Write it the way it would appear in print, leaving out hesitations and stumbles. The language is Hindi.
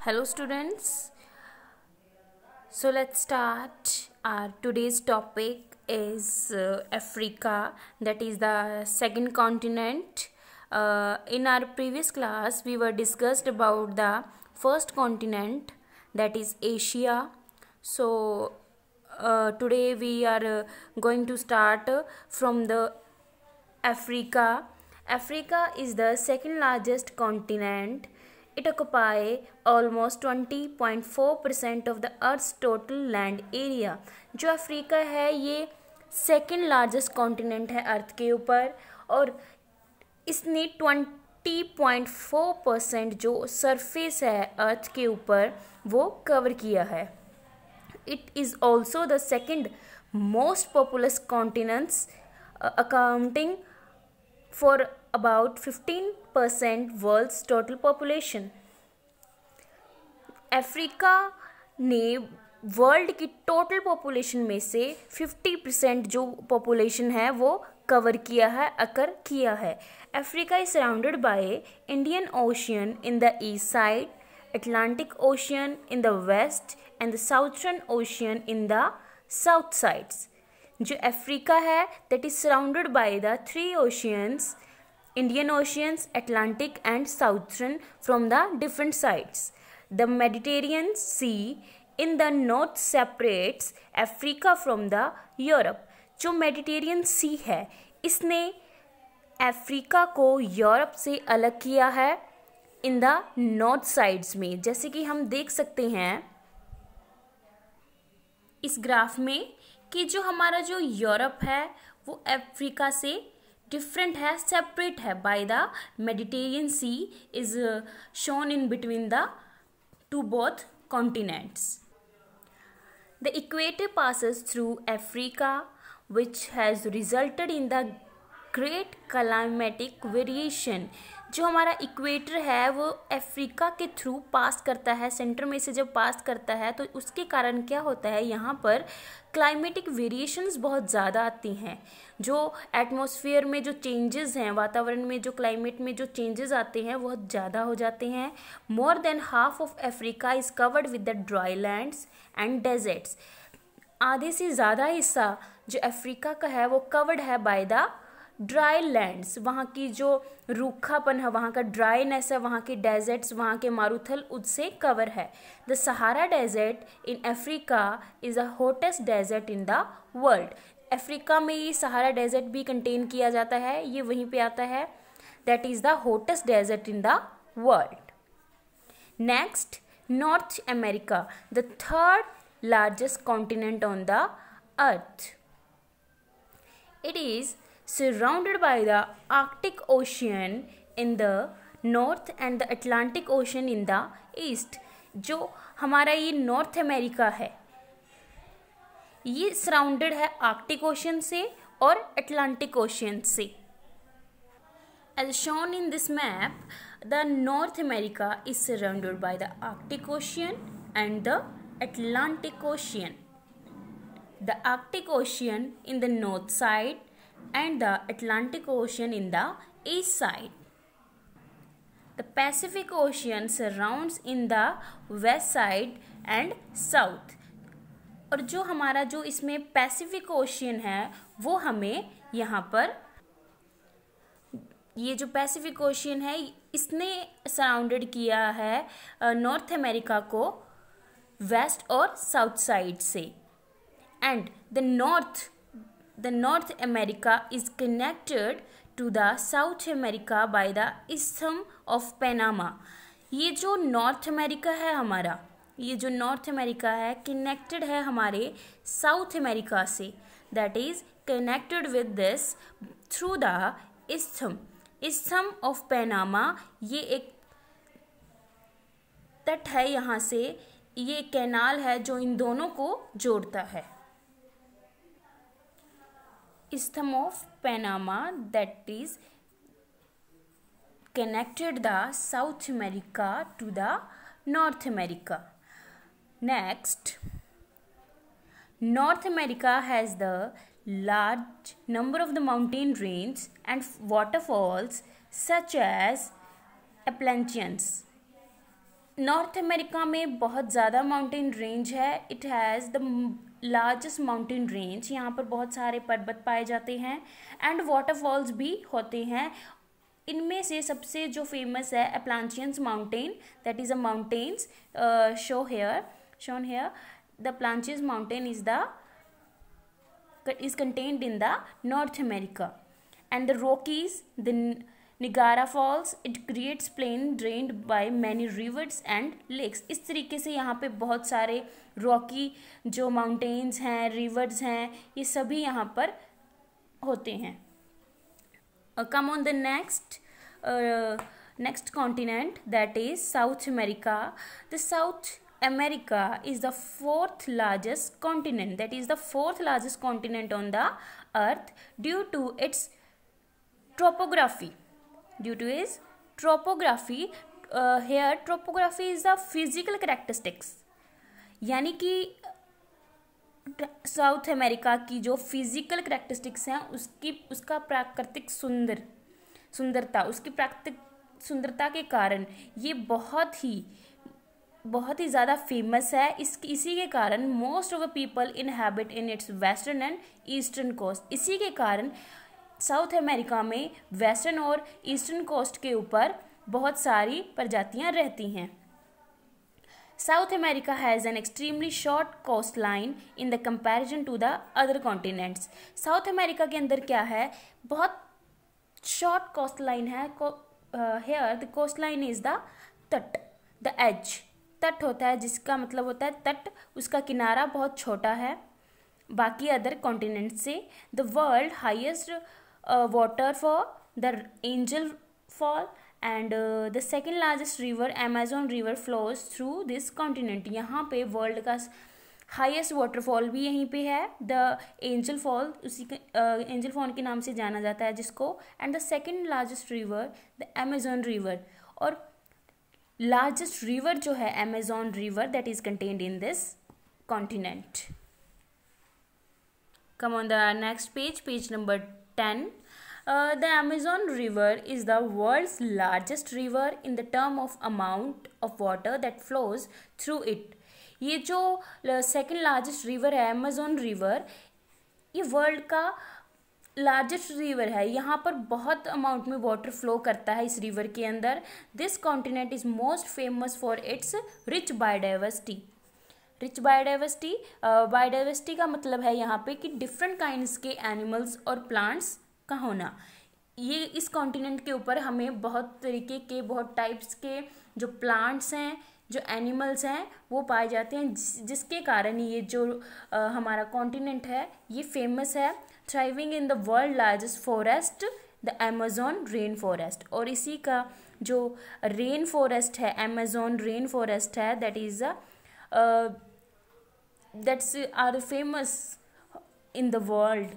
Hello students. So let's start. Our today's topic is Africa, that is the second continent. In our previous class we were discussed about the first continent, that is Asia. So today we are going to start from the Africa. Africa is the second largest continent. It occupies almost 20.4% of the Earth's total land area. जो अफ्रीका है ये सेकेंड लार्जेस्ट कॉन्टिनेंट है अर्थ के ऊपर और इसने 20.4% जो सरफेस है अर्थ के ऊपर वो कवर किया है. It is also the second most populous continent, accounting for about 15% world's total population. Africa ने वर्ल्ड की टोटल पॉपुलेशन में से 50% जो पॉपुलेशन है वो कवर किया है, अकर किया है. Africa is surrounded by Indian Ocean in the east side, Atlantic Ocean in the west and the Southern Ocean in the south sides. जो अफ्रीका है that is surrounded by the three oceans, Indian Oceans, Atlantic and Southern from the different sides. The Mediterranean Sea in the north separates Africa from the Europe. जो Mediterranean Sea है इसने अफ्रीका को यूरोप से अलग किया है इन द नॉर्थ साइड्स में. जैसे कि हम देख सकते हैं इस ग्राफ में कि जो हमारा जो यूरोप है वो अफ्रीका से डिफरेंट है, सेपरेट है by the Mediterranean Sea is shown in between the two both continents. The equator passes through Africa which has resulted in the great climatic variation. जो हमारा इक्वेटर है वो अफ्रीका के थ्रू पास करता है, सेंटर में से जब पास करता है तो उसके कारण क्या होता है, यहाँ पर क्लाइमेटिक वेरिएशंस बहुत ज़्यादा आती हैं. जो एटमॉस्फेयर में जो चेंजेस हैं, वातावरण में जो क्लाइमेट में जो चेंजेस आते हैं बहुत ज़्यादा हो जाते हैं. More than half of Africa is covered with the dry lands and deserts. आधे से ज़्यादा हिस्सा जो अफ्रीका का है वो कवर्ड है बाय द ड्राई लैंड्स. वहाँ की जो रूखापन है, वहाँ का ड्राईनेस है, वहाँ के डेजर्ट्स, वहाँ के मारूथल उससे कवर है. The Sahara Desert in Africa is the hottest desert in the world. Africa में ये सहारा डेजर्ट भी कंटेन किया जाता है, ये वहीं पे आता है. That is the hottest desert in the world. Next, North America, the third largest continent on the earth. It is surrounded by the Arctic Ocean in the north and the Atlantic Ocean in the east. जो हमारा ये नॉर्थ अमेरिका है ये सराउंडेड है आर्कटिक ओशन से और अटलांटिक ओशन से. As shown in this map, the North America is surrounded by the Arctic Ocean and the Atlantic Ocean. The Arctic Ocean in the north side and the Atlantic Ocean in the east side. The Pacific Ocean surrounds in the west side and south. और जो हमारा जो इसमें पैसिफिक ओशियन है वो हमें यहाँ पर ये जो पैसिफिक ओशियन है इसने सराउंडेड किया है नॉर्थ अमेरिका को वेस्ट और साउथ साइड से. And the North America is connected to the South America by the Isthmus of Panama. ये जो नॉर्थ अमेरिका है हमारा, ये जो नॉर्थ अमेरिका है कनेक्टेड है हमारे साउथ अमेरिका से. That is connected with this through the Isthmus of Panama. ये एक तट है, यहाँ से ये कैनाल है जो इन दोनों को जोड़ता है. Isthmus of Panama that is connected the South America to the North America. Next, North America has the large number of the mountain ranges and waterfalls such as Appalachians. North America में बहुत ज़्यादा माउंटेन रेंज है. It has the largest mountain range. यहाँ पर बहुत सारे पर्वत पाए जाते हैं एंड वाटरफॉल्स भी होते हैं. इनमें से सबसे जो फेमस है Appalachians mountain, that is a mountains shown here. The Planches mountain is contained in the North America, and the Rockies, the Niagara Falls, it creates plain drained by many rivers and lakes. इस तरीके से यहाँ पे बहुत सारे रॉकी जो माउंटेन्स हैं, रिवर्स हैं, ये सभी यहाँ पर होते हैं. Come on the next continent, that is South America. The South America is the fourth largest continent, that is the fourth largest continent on the earth due to its topography. Here topography is the physical characteristics, यानी कि साउथ अमेरिका की जो फिजिकल करेक्टरिस्टिक्स हैं उसका प्राकृतिक सुंदरता, उसकी प्राकृतिक सुंदरता के कारण ये बहुत ही ज़्यादा फेमस है. इसी के कारण most of the people inhabit in its western and eastern coast. इसी के कारण साउथ अमेरिका में वेस्टर्न और ईस्टर्न कोस्ट के ऊपर बहुत सारी प्रजातियां रहती हैं. South America has an extremely short coast line in the comparison to the other continents. South America के अंदर क्या है, बहुत शॉर्ट कोस्ट लाइन है. Here the coast line is the तट, द एज. तट होता है जिसका मतलब होता है तट, उसका किनारा बहुत छोटा है बाकी अदर कॉन्टिनेंट से. The world highest water for the angel fall and the second largest river Amazon river flows through this continent. यहाँ पे वर्ल्ड का हाईएस्ट वाटरफॉल भी यहीं पे है, द एंजल फॉल, उसी एंजल फॉल के नाम से जाना जाता है जिसको. And the second largest river the Amazon river, और लार्जेस्ट रिवर जो है Amazon river, that is contained in this continent. Come on the next page number 10. The Amazon River is the world's largest river in the term of amount of water that flows through it. ये जो सेकेंड लार्जेस्ट रिवर है अमेजोन रिवर, ये वर्ल्ड का लार्जेस्ट रिवर है. यहाँ पर बहुत अमाउंट में वाटर फ्लो करता है इस रिवर के अंदर. This continent is most famous for its rich biodiversity. Biodiversity का मतलब है यहाँ पे कि डिफरेंट काइंड्स के एनिमल्स और प्लांट्स का होना. ये इस कॉन्टिनेंट के ऊपर हमें बहुत तरीके के, बहुत टाइप्स के जो प्लांट्स हैं, जो एनिमल्स हैं वो पाए जाते हैं, जिसके कारण ये जो हमारा कॉन्टिनेंट है ये फेमस है. Thriving in the world largest forest the Amazon rain forest. और इसी का जो रेन फॉरेस्ट है, अमेजोन रेन फॉरेस्ट है, that's are famous in the world.